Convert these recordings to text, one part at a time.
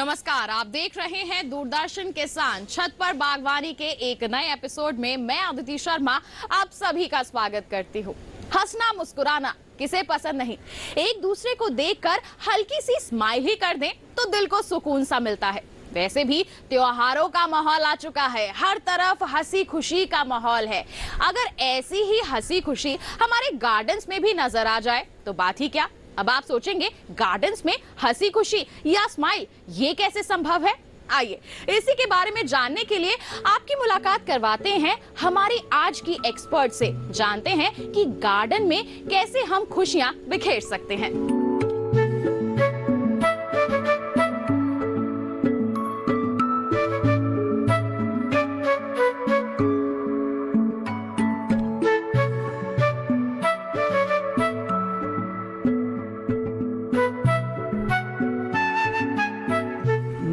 नमस्कार, आप देख रहे हैं दूरदर्शन किसान। छत पर बागवानी के एक नए एपिसोड में मैं अदिति शर्मा आप सभी का स्वागत करती हूँ। हंसना मुस्कुराना किसे पसंद नहीं। एक दूसरे को देखकर हल्की सी स्माइल ही कर दें तो दिल को सुकून सा मिलता है। वैसे भी त्योहारों का माहौल आ चुका है, हर तरफ हंसी खुशी का माहौल है। अगर ऐसी ही हंसी खुशी हमारे गार्डन्स में भी नजर आ जाए तो बात ही क्या। अब आप सोचेंगे गार्डन्स में हंसी खुशी या स्माइल ये कैसे संभव है। आइए इसी के बारे में जानने के लिए आपकी मुलाकात करवाते हैं हमारी आज की एक्सपर्ट से। जानते हैं कि गार्डन में कैसे हम खुशियां बिखेर सकते हैं।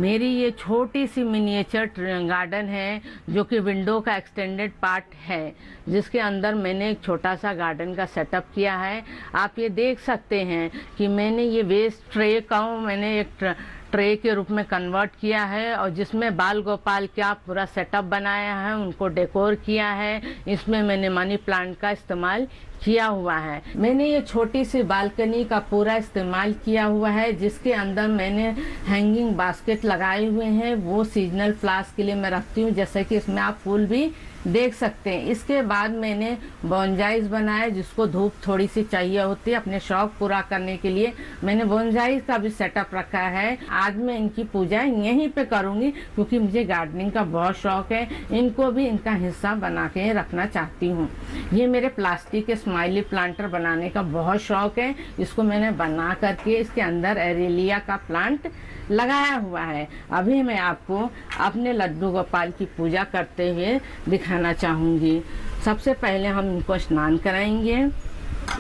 मेरी ये छोटी सी मिनिएचर गार्डन है जो कि विंडो का एक्सटेंडेड पार्ट है, जिसके अंदर मैंने एक छोटा सा गार्डन का सेटअप किया है। आप ये देख सकते हैं कि मैंने ये वेस्ट ट्रे का मैंने एक ट्रे के रूप में कन्वर्ट किया है और जिसमें बाल गोपाल का पूरा सेटअप बनाया है, उनको डेकोर किया है। इसमें मैंने मनी प्लांट का इस्तेमाल किया हुआ है। मैंने ये छोटी सी बालकनी का पूरा इस्तेमाल किया हुआ है, जिसके अंदर मैंने हैंगिंग बास्केट लगाए हुए हैं। वो सीजनल फ्लावर्स के लिए मैं रखती हूँ, जैसे कि इसमें आप फूल भी देख सकते हैं। इसके बाद मैंने बोनजाइज बनाए, जिसको धूप थोड़ी सी चाहिए होती है अपने शौक पूरा करने के लिए। मैंने बोनजाइज का भी सेटअप रखा है। आज मैं इनकी पूजा यहीं पे करूंगी क्योंकि मुझे गार्डनिंग का बहुत शौक है। इनको भी इनका हिस्सा बना के रखना चाहती हूँ। ये मेरे प्लास्टिक के स्माइली प्लांटर बनाने का बहुत शौक है। इसको मैंने बना करके इसके अंदर एरेलिया का प्लांट लगाया हुआ है। अभी मैं आपको अपने लड्डू गोपाल की पूजा करते हुए दिखाना चाहूँगी। सबसे पहले हम इनको स्नान कराएंगे,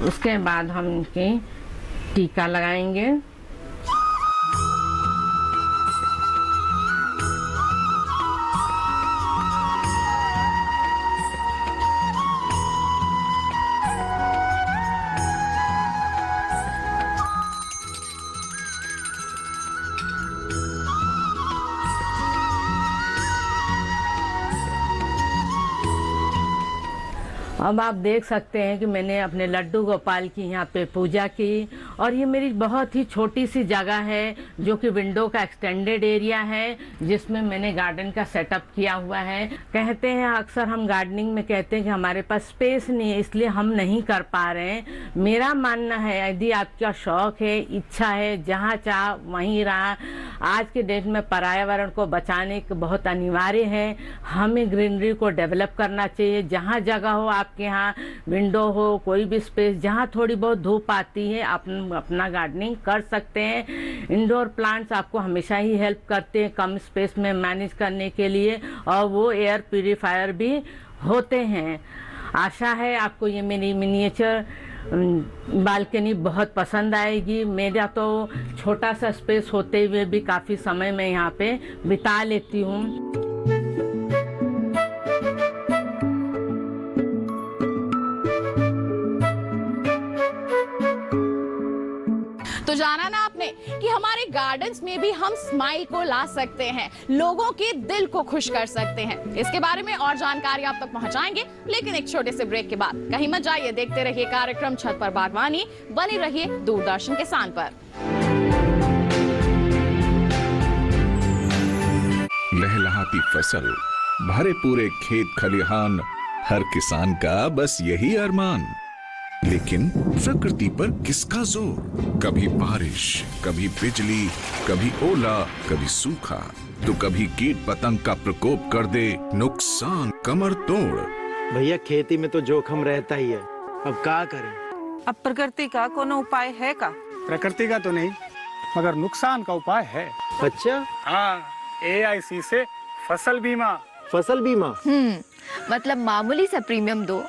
उसके बाद हम इनके टीका लगाएंगे। अब आप देख सकते हैं कि मैंने अपने लड्डू गोपाल की यहाँ पे पूजा की। और ये मेरी बहुत ही छोटी सी जगह है जो कि विंडो का एक्सटेंडेड एरिया है, जिसमें मैंने गार्डन का सेटअप किया हुआ है। कहते हैं अक्सर हम गार्डनिंग में कहते हैं कि हमारे पास स्पेस नहीं है, इसलिए हम नहीं कर पा रहे हैं। मेरा मानना है यदि आपका शौक है, इच्छा है, जहाँ चाह वहीं रहा। आज के डेट में पर्यावरण को बचाने के बहुत अनिवार्य है। हमें ग्रीनरी को डेवलप करना चाहिए। जहाँ जगह हो, आपके यहाँ विंडो हो, कोई भी स्पेस जहाँ थोड़ी बहुत धूप आती है, आप अपना गार्डनिंग कर सकते हैं। इंडोर प्लांट्स आपको हमेशा ही हेल्प करते हैं कम स्पेस में मैनेज करने के लिए, और वो एयर प्यूरिफायर भी होते हैं। आशा है आपको ये मेरी मिनिएचर बालकनी बहुत पसंद आएगी। मेरा तो छोटा सा स्पेस होते हुए भी काफ़ी समय मैं यहाँ पे बिता लेती हूँ। तो जाना ना आपने कि हमारे गार्डन्स में भी हम स्माइल को ला सकते हैं, लोगों के दिल को खुश कर सकते हैं। इसके बारे में और जानकारी आप तक पहुंचाएंगे, लेकिन एक छोटे से ब्रेक के बाद। कहीं मत जाइए, देखते रहिए कार्यक्रम छत पर बागवानी। बने रहिए दूरदर्शन किसान पर। लहलहाती फसल, भरे पूरे खेत खलिहान, हर किसान का बस यही अरमान। लेकिन प्रकृति पर किसका जोर? कभी बारिश, कभी बिजली, कभी ओला, कभी सूखा, तो कभी कीट पतंग का प्रकोप कर दे नुकसान कमर तोड़। भैया खेती में तो जोखम रहता ही है, अब क्या करें? अब प्रकृति का कोनो उपाय है का? प्रकृति का तो नहीं, मगर नुकसान का उपाय है। अच्छा, हाँ, AIC से फसल बीमा। फसल बीमा? मतलब मामूली सा प्रीमियम दो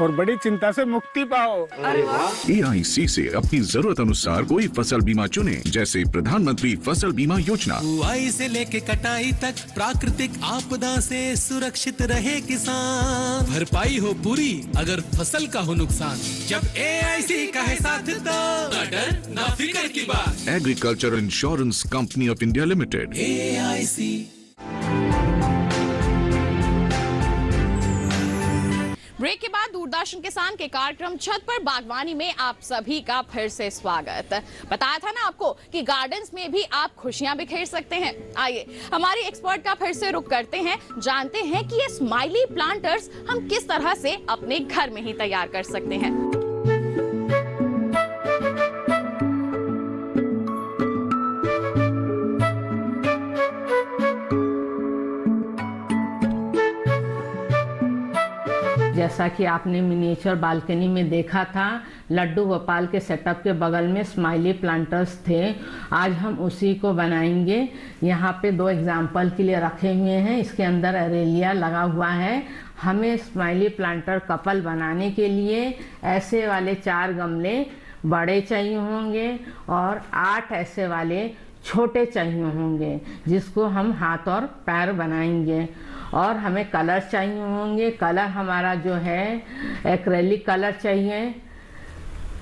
और बड़ी चिंता से मुक्ति पाओ। AIC से अपनी जरूरत अनुसार कोई फसल बीमा चुने, जैसे प्रधानमंत्री फसल बीमा योजना। बुआई से लेके कटाई तक प्राकृतिक आपदा से सुरक्षित रहे किसान, भरपाई हो पूरी अगर फसल का हो नुकसान। जब AIC का है साथ तो ना डर ना फिक्र की बात। Agriculture insurance company of India limited. AIC। Break के बाद दूरदर्शन किसान के कार्यक्रम छत पर बागवानी में आप सभी का फिर से स्वागत। बताया था ना आपको कि गार्डन्स में भी आप खुशियां बिखेर सकते हैं। आइए हमारी एक्सपर्ट का फिर से रुख करते हैं, जानते हैं कि ये स्माइली प्लांटर्स हम किस तरह से अपने घर में ही तैयार कर सकते हैं। जैसा कि आपने मिनिएचर बालकनी में देखा था, लड्डू गोपाल के सेटअप के बगल में स्माइली प्लांटर्स थे। आज हम उसी को बनाएंगे। यहाँ पे 2 एग्जाम्पल के लिए रखे हुए हैं। इसके अंदर एरेलिया लगा हुआ है। हमें स्माइली प्लांटर कपल बनाने के लिए ऐसे वाले 4 गमले बड़े चाहिए होंगे और 8 ऐसे वाले छोटे चाहिए होंगे, जिसको हम हाथ और पैर बनाएंगे। और हमें कलर चाहिए होंगे। कलर हमारा जो है एक्रेलिक कलर चाहिए,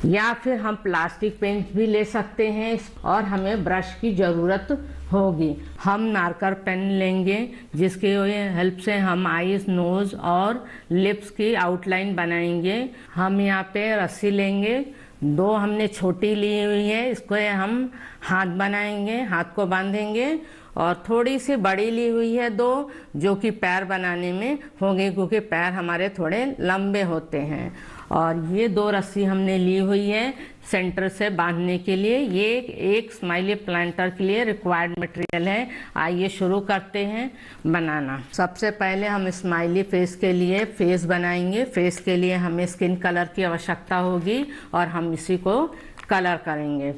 या फिर हम प्लास्टिक पेंट भी ले सकते हैं। और हमें ब्रश की ज़रूरत होगी। हम मार्कर पेन लेंगे, जिसके हेल्प से हम आईज, नोज़ और लिप्स की आउटलाइन बनाएंगे। हम यहाँ पे रस्सी लेंगे। 2 हमने छोटी ली हुई है, इसको हम हाथ बनाएंगे, हाथ को बांधेंगे। और थोड़ी सी बड़ी ली हुई है 2, जो कि पैर बनाने में होंगे, क्योंकि पैर हमारे थोड़े लंबे होते हैं। और ये 2 रस्सी हमने ली हुई है सेंटर से बांधने के लिए। ये एक स्माइली प्लांटर के लिए रिक्वायर्ड मटेरियल है। आइए शुरू करते हैं बनाना। सबसे पहले हम स्माइली फेस के लिए फेस बनाएंगे। फेस के लिए हमें स्किन कलर की आवश्यकता होगी और हम इसी को कलर करेंगे।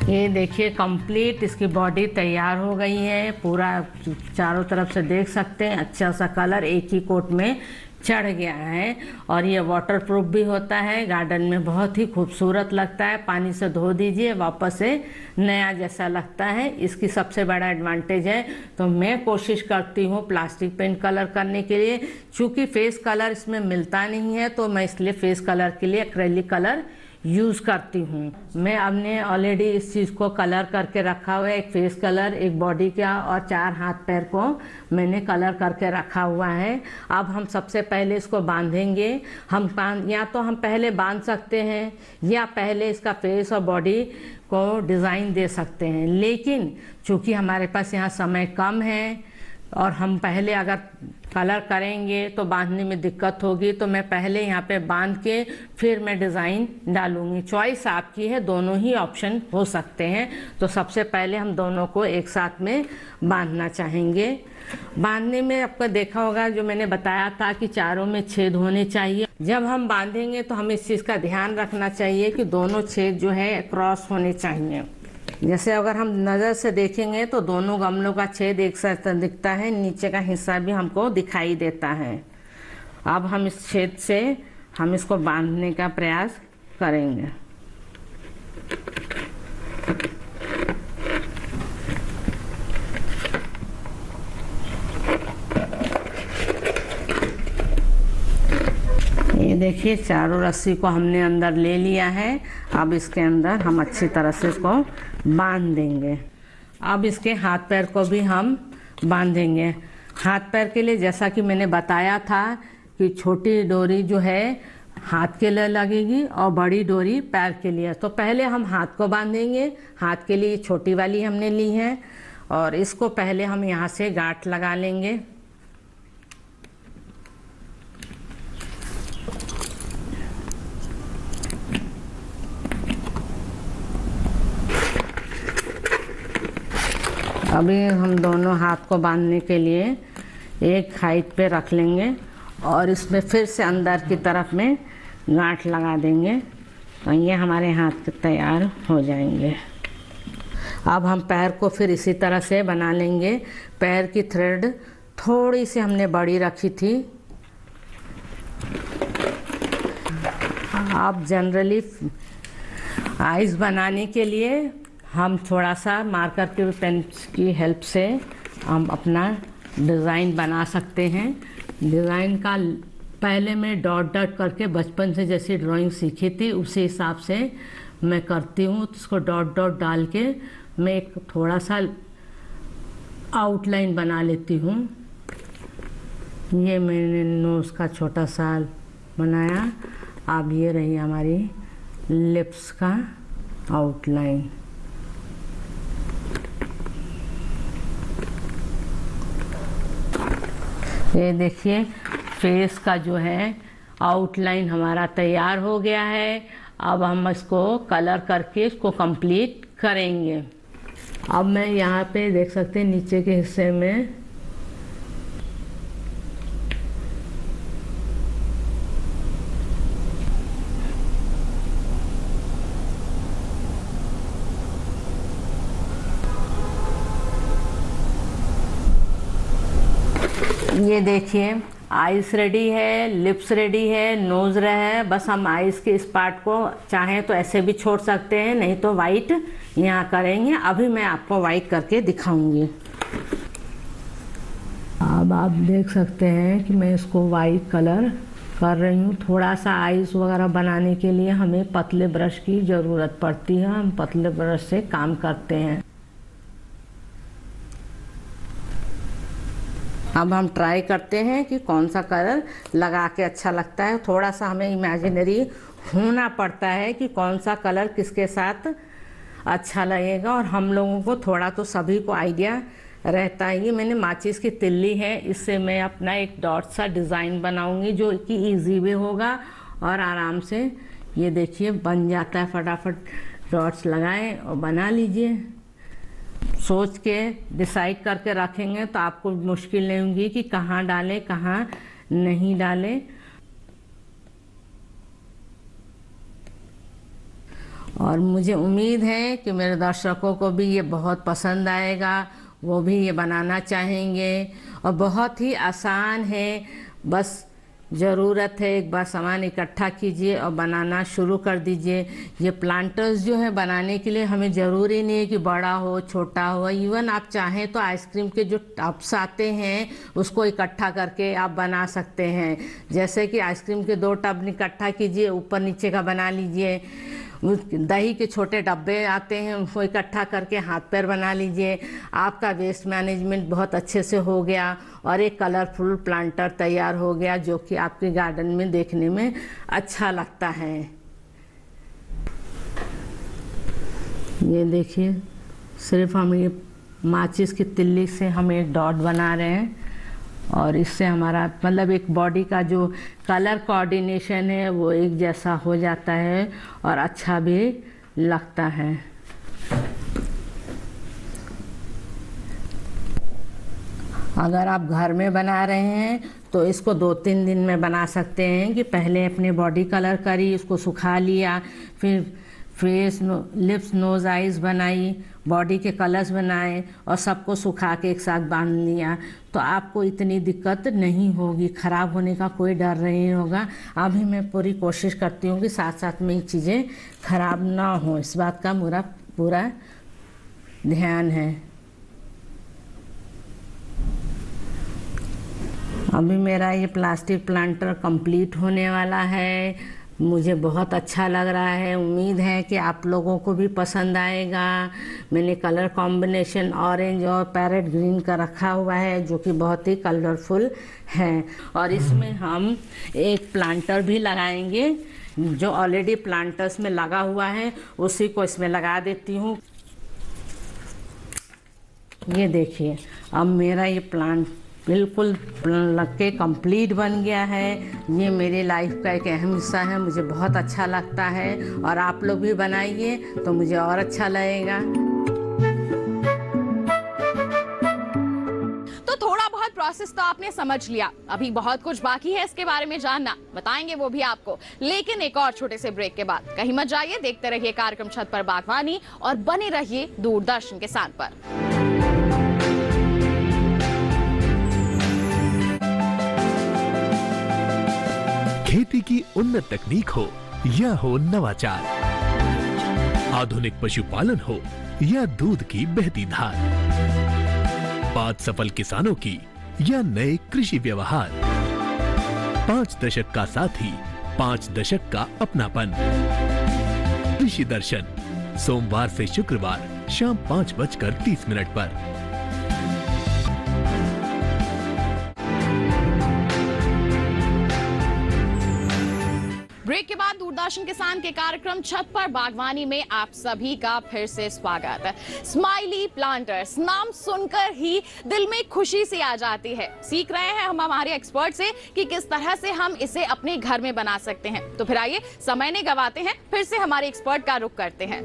ये देखिए कंप्लीट इसकी बॉडी तैयार हो गई है। पूरा चारों तरफ से देख सकते हैं, अच्छा सा कलर एक ही कोट में चढ़ गया है। और ये वाटरप्रूफ भी होता है। गार्डन में बहुत ही खूबसूरत लगता है। पानी से धो दीजिए, वापस से नया जैसा लगता है। इसकी सबसे बड़ा एडवांटेज है, तो मैं कोशिश करती हूँ प्लास्टिक पेंट कलर करने के लिए। चूँकि फेस कलर इसमें मिलता नहीं है, तो मैं इसलिए फेस कलर के लिए एक्रेलिक कलर यूज़ करती हूँ। मैं अपने ऑलरेडी इस चीज़ को कलर करके रखा हुआ है। एक फेस कलर, एक बॉडी का और 4 हाथ पैर को मैंने कलर करके रखा हुआ है। अब हम सबसे पहले इसको बांधेंगे। या तो हम पहले बांध सकते हैं, या पहले इसका फेस और बॉडी को डिज़ाइन दे सकते हैं। लेकिन चूँकि हमारे पास यहाँ समय कम है और हम पहले अगर कलर करेंगे तो बांधने में दिक्कत होगी, तो मैं पहले यहाँ पे बांध के फिर मैं डिज़ाइन डालूंगी। चॉइस आपकी है, दोनों ही ऑप्शन हो सकते हैं। तो सबसे पहले हम दोनों को एक साथ में बांधना चाहेंगे। बांधने में आपको देखा होगा, जो मैंने बताया था कि चारों में छेद होने चाहिए। जब हम बांधेंगे तो हमें इस चीज़ का ध्यान रखना चाहिए कि दोनों छेद जो है क्रॉस होने चाहिए। जैसे अगर हम नज़र से देखेंगे तो दोनों गमलों का छेद एक साथ दिखता है, नीचे का हिस्सा भी हमको दिखाई देता है। अब हम इस छेद से हम इसको बांधने का प्रयास करेंगे। ये देखिए चारों रस्सी को हमने अंदर ले लिया है। अब इसके अंदर हम अच्छी तरह से इसको बांध देंगे। अब इसके हाथ पैर को भी हम बांधेंगे। हाथ पैर के लिए जैसा कि मैंने बताया था कि छोटी डोरी जो है हाथ के लिए लगेगी और बड़ी डोरी पैर के लिए। तो पहले हम हाथ को बांधेंगे। हाथ के लिए छोटी वाली हमने ली है और इसको पहले हम यहाँ से गांठ लगा लेंगे। अभी हम दोनों हाथ को बांधने के लिए एक हाइट पे रख लेंगे और इसमें फिर से अंदर की तरफ में गांठ लगा देंगे, तो ये हमारे हाथ तैयार हो जाएंगे। अब हम पैर को फिर इसी तरह से बना लेंगे। पैर की थ्रेड थोड़ी सी हमने बड़ी रखी थी। अब जनरली आइज बनाने के लिए हम थोड़ा सा मार्कर के पेन की हेल्प से हम अपना डिज़ाइन बना सकते हैं। डिज़ाइन का पहले मैं डॉट डॉट करके बचपन से जैसी ड्राइंग सीखी थी उसी हिसाब से मैं करती हूँ। तो उसको डॉट डॉट डाल के मैं एक थोड़ा सा आउटलाइन बना लेती हूँ। ये मैंने नोज़ का छोटा सा बनाया। अब ये रही हमारी लिप्स का आउटलाइन। ये देखिए फेस का जो है आउटलाइन हमारा तैयार हो गया है। अब हम इसको कलर करके इसको कंप्लीट करेंगे। अब मैं यहाँ पे देख सकते हैं नीचे के हिस्से में ये देखिए आइस रेडी है, लिप्स रेडी है, नोज़ है। बस हम आइस के इस पार्ट को चाहें तो ऐसे भी छोड़ सकते हैं, नहीं तो वाइट यहाँ करेंगे। अभी मैं आपको वाइट करके दिखाऊंगी। अब आप देख सकते हैं कि मैं इसको वाइट कलर कर रही हूँ। थोड़ा सा आइस वगैरह बनाने के लिए हमें पतले ब्रश की ज़रूरत पड़ती है। हम पतले ब्रश से काम करते हैं। अब हम ट्राई करते हैं कि कौन सा कलर लगा के अच्छा लगता है। थोड़ा सा हमें इमेजिनरी होना पड़ता है कि कौन सा कलर किसके साथ अच्छा लगेगा। और हम लोगों को थोड़ा तो सभी को आइडिया रहता है। ये मैंने माचिस की तिल्ली है, इससे मैं अपना एक डॉट सा डिज़ाइन बनाऊंगी जो कि इजी भी होगा और आराम से ये देखिए बन जाता है। फटाफट डॉट्स लगाएं और बना लीजिए। सोच के डिसाइड करके रखेंगे तो आपको मुश्किल नहीं होगी कि कहाँ डालें कहाँ नहीं डालें। और मुझे उम्मीद है कि मेरे दर्शकों को भी ये बहुत पसंद आएगा, वो भी ये बनाना चाहेंगे। और बहुत ही आसान है, बस ज़रूरत है एक बार सामान इकट्ठा कीजिए और बनाना शुरू कर दीजिए। ये प्लांटर्स जो है बनाने के लिए हमें ज़रूरी नहीं है कि बड़ा हो छोटा हो। इवन आप चाहें तो आइसक्रीम के जो टब्स आते हैं उसको इकट्ठा करके आप बना सकते हैं। जैसे कि आइसक्रीम के 2 टब इकट्ठा कीजिए, ऊपर नीचे का बना लीजिए। दही के छोटे डब्बे आते हैं उनको इकट्ठा करके हाथ पैर बना लीजिए। आपका वेस्ट मैनेजमेंट बहुत अच्छे से हो गया और एक कलरफुल प्लांटर तैयार हो गया जो कि आपके गार्डन में देखने में अच्छा लगता है। ये देखिए सिर्फ हम ये माचिस की तिल्ली से हम एक डॉट बना रहे हैं और इससे हमारा मतलब एक बॉडी का जो कलर कोऑर्डिनेशन है वो एक जैसा हो जाता है और अच्छा भी लगता है। अगर आप घर में बना रहे हैं तो इसको 2-3 दिन में बना सकते हैं कि पहले अपने बॉडी कलर करी, उसको सुखा लिया, फिर फेस लिप्स नोज़ आइज़ बनाई, बॉडी के कलर्स बनाए और सबको सुखा के एक साथ बांध लिया तो आपको इतनी दिक्कत नहीं होगी, ख़राब होने का कोई डर नहीं होगा। अभी मैं पूरी कोशिश करती हूँ कि साथ साथ में ये चीज़ें ख़राब ना हो, इस बात का मेरा पूरा ध्यान है। अभी मेरा ये प्लास्टिक प्लांटर कंप्लीट होने वाला है। मुझे बहुत अच्छा लग रहा है। उम्मीद है कि आप लोगों को भी पसंद आएगा। मैंने कलर कॉम्बिनेशन ऑरेंज और पैरेट ग्रीन का रखा हुआ है जो कि बहुत ही कलरफुल है। और इसमें हम एक प्लांटर भी लगाएंगे जो ऑलरेडी प्लांटर्स में लगा हुआ है, उसी को इसमें लगा देती हूँ। ये देखिए, अब मेरा ये प्लांट बिल्कुल लग के कंप्लीट बन गया है। ये मेरी लाइफ का एक अहम हिस्सा है, मुझे बहुत अच्छा लगता है और आप लोग भी बनाइए तो मुझे और अच्छा लगेगा। तो थोड़ा बहुत प्रोसेस तो आपने समझ लिया, अभी बहुत कुछ बाकी है इसके बारे में जानना, बताएंगे वो भी आपको, लेकिन एक और छोटे से ब्रेक के बाद। कहीं मत जाइए, देखते रहिए कार्यक्रम छत पर बागवानी और बने रहिए दूरदर्शन किसान पर। खेती की उन्नत तकनीक हो या हो नवाचार, आधुनिक पशुपालन हो या दूध की बहती धार, बात सफल किसानों की या नए कृषि व्यवहार, 5 दशक का साथी, 5 दशक का अपनापन। कृषि दर्शन सोमवार से शुक्रवार शाम 5:30 पर। ब्रेक के बाद दूरदर्शन किसान के कार्यक्रम छत पर बागवानी में आप सभी का फिर से स्वागत है। स्माइली प्लांटर्स नाम सुनकर ही दिल में खुशी सी आ जाती है। सीख रहे हैं हम हमारे एक्सपर्ट से कि किस तरह से हम इसे अपने घर में बना सकते हैं। तो फिर आइए समय नहीं गवाते हैं, फिर से हमारे एक्सपर्ट का रुख करते हैं।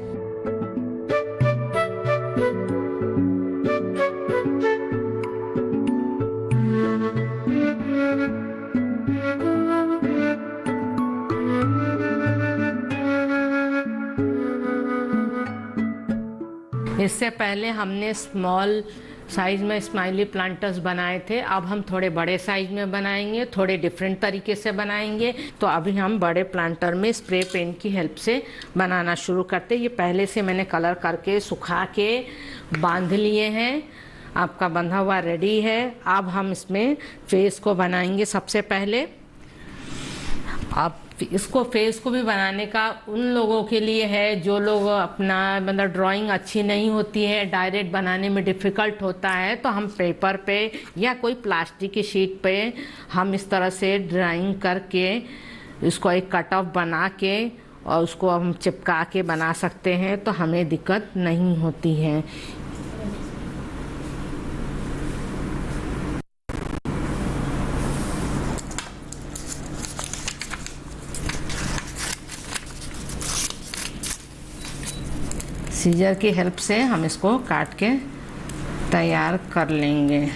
इससे पहले हमने स्मॉल साइज में स्माइली प्लांटर्स बनाए थे, अब हम थोड़े बड़े साइज में बनाएंगे, थोड़े डिफरेंट तरीके से बनाएंगे। तो अभी हम बड़े प्लांटर में स्प्रे पेंट की हेल्प से बनाना शुरू करते। ये पहले से मैंने कलर करके सुखा के बांध लिए हैं, आपका बंधा हुआ रेडी है। अब हम इसमें फेस को बनाएंगे। सबसे पहले आप इसको फेस को भी बनाने का उन लोगों के लिए है जो लोग अपना मतलब ड्राइंग अच्छी नहीं होती है, डायरेक्ट बनाने में डिफ़िकल्ट होता है, तो हम पेपर पे या कोई प्लास्टिक की शीट पे हम इस तरह से ड्राइंग करके इसको एक कट ऑफ बना के और उसको हम चिपका के बना सकते हैं, तो हमें दिक्कत नहीं होती है। सीजर की हेल्प से हम इसको काट के तैयार कर लेंगे।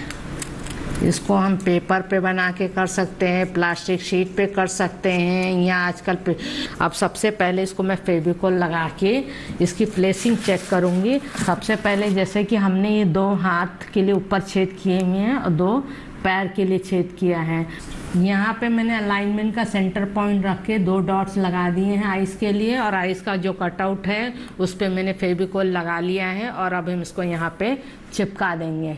इसको हम पेपर पे बना के कर सकते हैं, प्लास्टिक शीट पे कर सकते हैं, या आजकल अब सबसे पहले इसको मैं फेविकोल लगा के इसकी प्लेसिंग चेक करूँगी। सबसे पहले जैसे कि हमने ये 2 हाथ के लिए ऊपर छेद किए हुए हैं और 2 पैर के लिए छेद किया है। यहाँ पे मैंने अलाइनमेंट का सेंटर पॉइंट रख के 2 डॉट्स लगा दिए हैं आइस के लिए, और आइस का जो कटआउट है उस पे मैंने फेविकोल लगा लिया है और अब हम इसको यहाँ पे चिपका देंगे।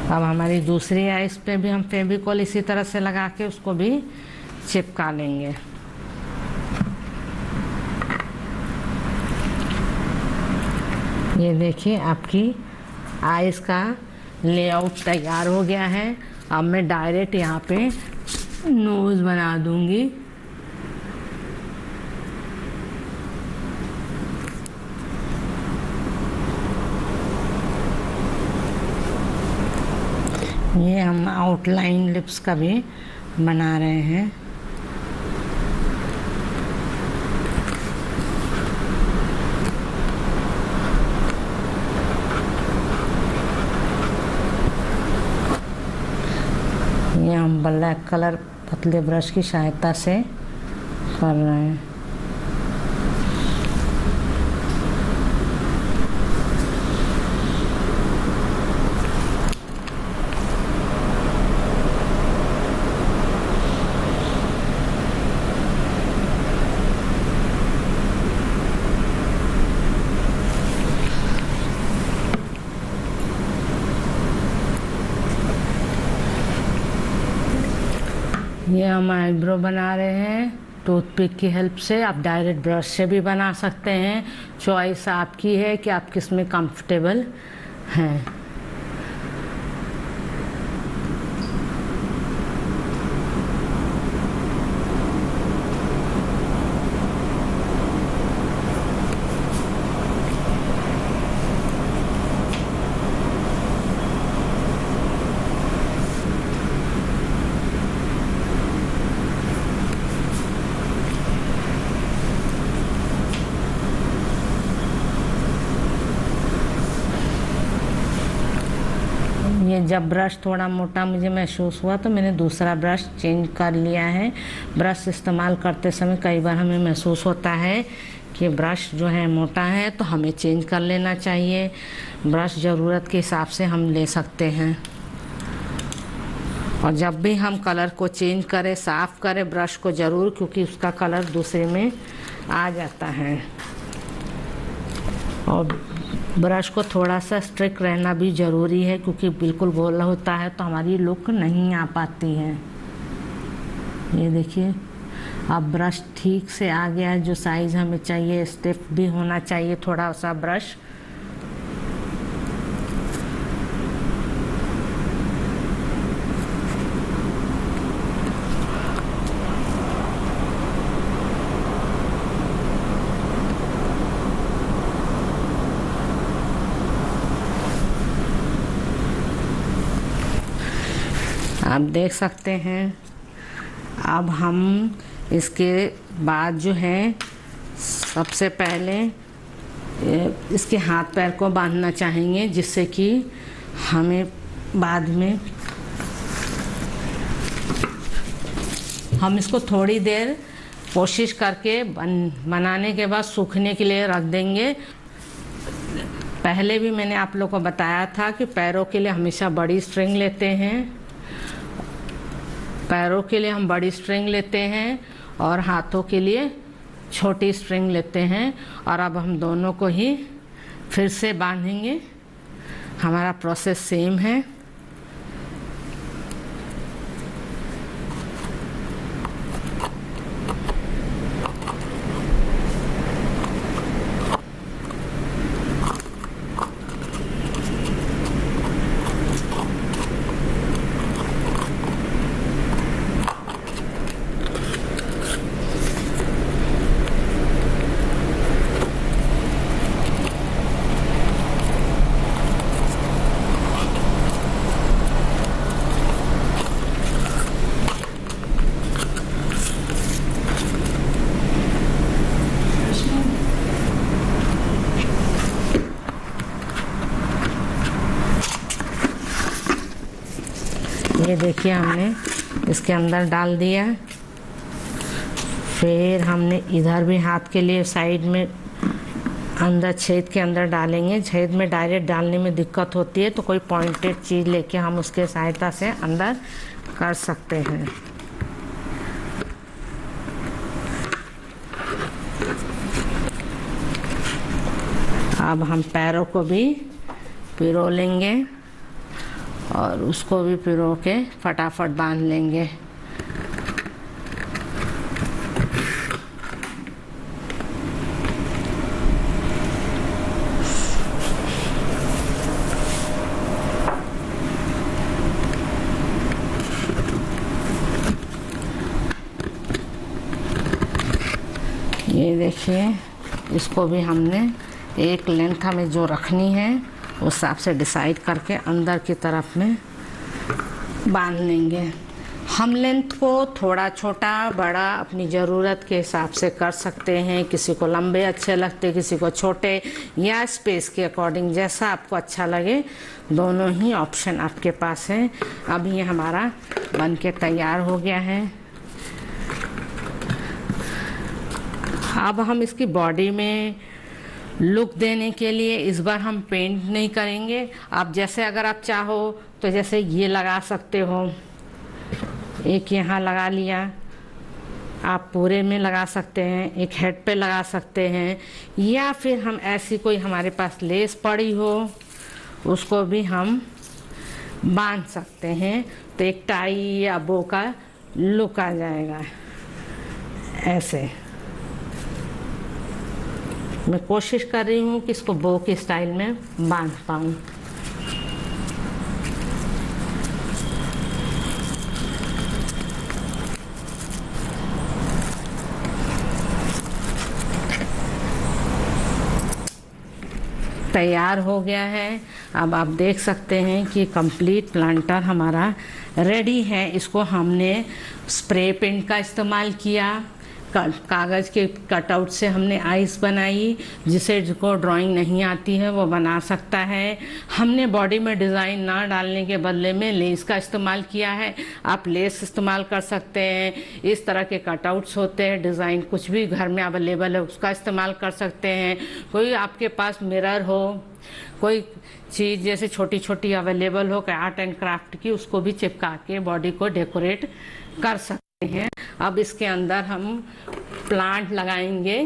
अब हमारी दूसरी आइस पे भी हम फेविकोल इसी तरह से लगा के उसको भी चिपका लेंगे। ये देखिए आपकी आइस का लेआउट तैयार हो गया है। अब मैं डायरेक्ट यहाँ पे नोज़ बना दूंगी। ये हम आउटलाइन लिप्स का भी बना रहे हैं। ये हम ब्लैक कलर पतले ब्रश की सहायता से कर रहे हैं। ये हम आईब्रो बना रहे हैं टूथपिक की हेल्प से। आप डायरेक्ट ब्रश से भी बना सकते हैं, चॉइस आपकी है कि आप किस में कंफर्टेबल हैं। जब ब्रश थोड़ा मोटा मुझे महसूस हुआ तो मैंने दूसरा ब्रश चेंज कर लिया है। ब्रश इस्तेमाल करते समय कई बार हमें महसूस होता है कि ब्रश जो है मोटा है, तो हमें चेंज कर लेना चाहिए। ब्रश ज़रूरत के हिसाब से हम ले सकते हैं। और जब भी हम कलर को चेंज करें, साफ़ करें ब्रश को ज़रूर, क्योंकि उसका कलर दूसरे में आ जाता है। और ब्रश को थोड़ा सा स्ट्रिक रहना भी ज़रूरी है, क्योंकि बिल्कुल गोला होता है तो हमारी लुक नहीं आ पाती है। ये देखिए, अब ब्रश ठीक से आ गया है, जो साइज़ हमें चाहिए। स्टिफ भी होना चाहिए थोड़ा सा ब्रश। आप देख सकते हैं। अब हम इसके बाद जो है सबसे पहले इसके हाथ पैर को बांधना चाहेंगे, जिससे कि हमें बाद में हम इसको थोड़ी देर कोशिश करके बनाने के बाद सूखने के लिए रख देंगे। पहले भी मैंने आप लोग को बताया था कि पैरों के लिए हमेशा बड़ी स्ट्रिंग लेते हैं। पैरों के लिए हम बड़ी स्ट्रिंग लेते हैं और हाथों के लिए छोटी स्ट्रिंग लेते हैं। और अब हम दोनों को ही फिर से बांधेंगे। हमारा प्रोसेस सेम है। ये देखिए, हमने इसके अंदर डाल दिया। फिर हमने इधर भी हाथ के लिए साइड में अंदर छेद के अंदर डालेंगे। छेद में डायरेक्ट डालने में दिक्कत होती है, तो कोई पॉइंटेड चीज़ लेके हम उसके सहायता से अंदर कर सकते हैं। अब हम पैरों को भी पिरो लेंगे और उसको भी पिरो के फटाफट बांध लेंगे। ये देखिए, इसको भी हमने एक लेंथ हमें जो रखनी है उस हिसाब से डिसाइड करके अंदर की तरफ में बांध लेंगे। हम लेंथ को थोड़ा छोटा बड़ा अपनी ज़रूरत के हिसाब से कर सकते हैं। किसी को लंबे अच्छे लगते, किसी को छोटे, या स्पेस के अकॉर्डिंग जैसा आपको अच्छा लगे। दोनों ही ऑप्शन आपके पास है। अब ये हमारा बन के तैयार हो गया है। अब हम इसकी बॉडी में लुक देने के लिए इस बार हम पेंट नहीं करेंगे। आप जैसे अगर आप चाहो तो जैसे ये लगा सकते हो, एक यहाँ लगा लिया, आप पूरे में लगा सकते हैं, एक हेड पे लगा सकते हैं, या फिर हम ऐसी कोई हमारे पास लेस पड़ी हो उसको भी हम बांध सकते हैं। तो एक टाई या बो का लुक आ जाएगा। ऐसे मैं कोशिश कर रही हूँ कि इसको बो के स्टाइल में बांध पाऊँ। तैयार हो गया है। अब आप देख सकते हैं कि कंप्लीट प्लांटर हमारा रेडी है। इसको हमने स्प्रे पेंट का इस्तेमाल किया, कागज़ के कटआउट से हमने आइस बनाई, जिसको ड्राइंग नहीं आती है वो बना सकता है। हमने बॉडी में डिज़ाइन ना डालने के बदले में लेस का इस्तेमाल किया है। आप लेस इस्तेमाल कर सकते हैं। इस तरह के कटआउट्स होते हैं, डिज़ाइन कुछ भी घर में अवेलेबल है उसका इस्तेमाल कर सकते हैं। कोई आपके पास मिरर हो, कोई चीज़ जैसे छोटी छोटी अवेलेबल हो आर्ट एंड क्राफ्ट की, उसको भी चिपका के बॉडी को डेकोरेट कर सकते हैं। अब इसके अंदर हम प्लांट लगाएंगे।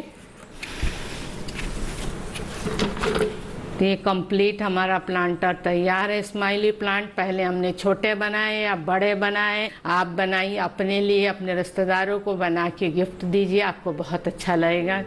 तो ये कंप्लीट हमारा प्लांटर तैयार है। स्माइली प्लांट पहले हमने छोटे बनाए, अब बड़े बनाए। आप बनाइए अपने लिए, अपने रिश्तेदारों को बना के गिफ्ट दीजिए, आपको बहुत अच्छा लगेगा।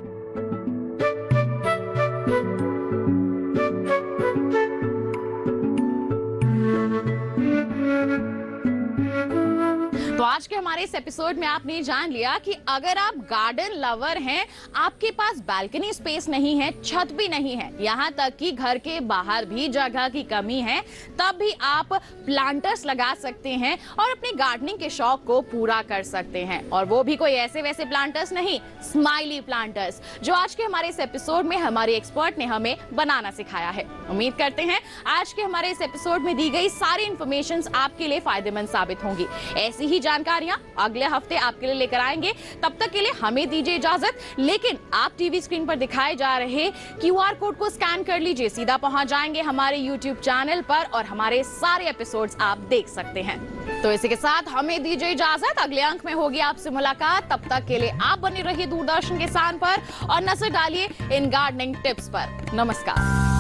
तो आज के हमारे इस एपिसोड में आपने जान लिया कि अगर आप गार्डन लवर हैं, आपके पास बालकनी स्पेस नहीं है, छत भी नहीं है, यहाँ तक कि घर के बाहर भी जगह की कमी है, तब भी आप प्लांटर्स लगा सकते हैं और अपने गार्डनिंग के शौक को पूरा कर सकते हैं। और वो भी कोई ऐसे वैसे प्लांटर्स नहीं, स्माइली प्लांटर्स, जो आज के हमारे इस एपिसोड में हमारे एक्सपर्ट ने हमें बनाना सिखाया है। उम्मीद करते हैं आज के हमारे इस एपिसोड में दी गई सारी इंफॉर्मेशन आपके लिए फायदेमंद साबित होंगी। ऐसी ही जानकारियां अगले हफ्ते आपके लिए लेकर आएंगे। तब तक के लिए हमें दीजिए इजाजत, लेकिन आप टीवी स्क्रीन पर दिखाए जा रहे QR कोड को स्कैन कर लीजिए, सीधा पहुंच जाएंगे हमारे YouTube चैनल पर और हमारे सारे एपिसोड्स आप देख सकते हैं। तो इसी के साथ हमें दीजिए इजाजत, अगले अंक में होगी आपसे मुलाकात। तब तक के लिए आप बने रहिए दूरदर्शन किसान पर और नजर डालिए इन गार्डनिंग टिप्स पर। नमस्कार।